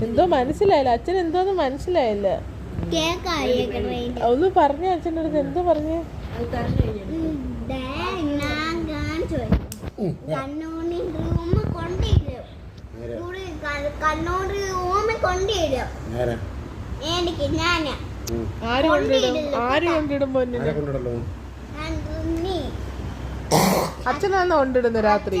എന്തോ മനസ്സിലായില്ല, അച്ഛൻ എന്തോന്ന് മനസ്സിലായില്ല. ഒന്ന് പറഞ്ഞ അച്ഛൻ്റെ അടുത്ത് എന്തോ പറഞ്ഞേ? ആര് കൊണ്ടിടും പൊന്നിനെ? അച്ഛനാന്ന് കൊണ്ടിടുന്നു രാത്രി.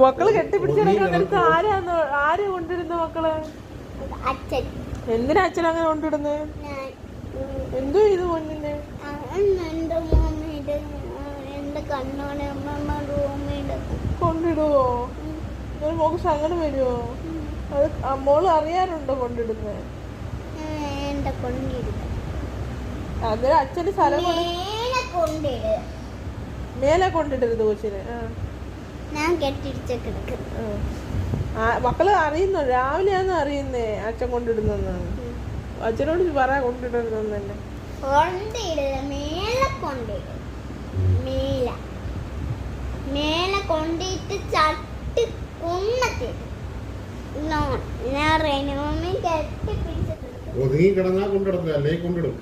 മക്കള് കെട്ടിപ്പിടിച്ചെടുത്ത് ആര് കൊണ്ടിടുന്നു മക്കള്? എന്തിനാ അച്ഛൻ അങ്ങനെ കൊണ്ടിടുന്നത്? എന്തോ ഇത് പൊന്നിനെ കൊണ്ടിടുവോ? മോക്ക് സങ്കടം വരുവോ? അത് മോള് അറിയാറുണ്ടോ കൊണ്ടിടുന്നത്? അന്നേരം അച്ഛന് സ്ഥലം മേലെ കൊണ്ടിടരുത് കൊച്ചിന്. മക്കള് അറിയുന്നോ? രാവിലെയാന്ന് അറിയുന്നേ അച്ഛൻ കൊണ്ടിടുന്നെന്ന്. അച്ഛനോട് പറയാ കൊണ്ടിടരുതെന്ന് തന്നെ. കൊണ്ടിട്ട് ചട്ടി ഒതുങ്ങി കിടന്നാ കൊണ്ടിടത്തില്ല, അല്ലേ കൊണ്ടിടും.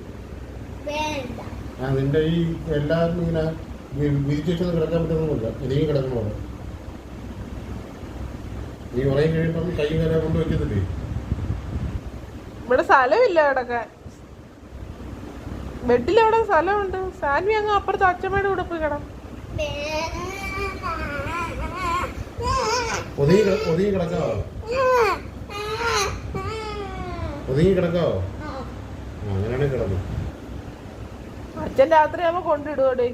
നിന്റെ ഈ എല്ലാവരും ഇങ്ങനെ വിരിച്ചിട്ടൊന്നും കിടക്കാൻ പറ്റുന്നില്ല. ഒതുങ്ങി കിടക്കണോ? നീ ഉറങ്ങി കഴിയുമ്പം കൈ കര കൊണ്ട് വെക്കത്തില്ലേ? ഇവിടെ സ്ഥലമില്ല കിടക്കാൻ. ബെഡിലെവിടെ സ്ഥലമുണ്ട്? സാൻവി അങ്ങ് അപ്പുറത്ത് അച്ഛമ്മയുടെ കൂടെ പോയി കിടം. ഒതുങ്ങി കിടക്കാവോ? ഒതുങ്ങി കിടക്കാവോ? അങ്ങനെയാണ് കിടന്നു. അച്ഛൻ രാത്രി ആവുമ്പോ കൊണ്ടിടുവോടെ?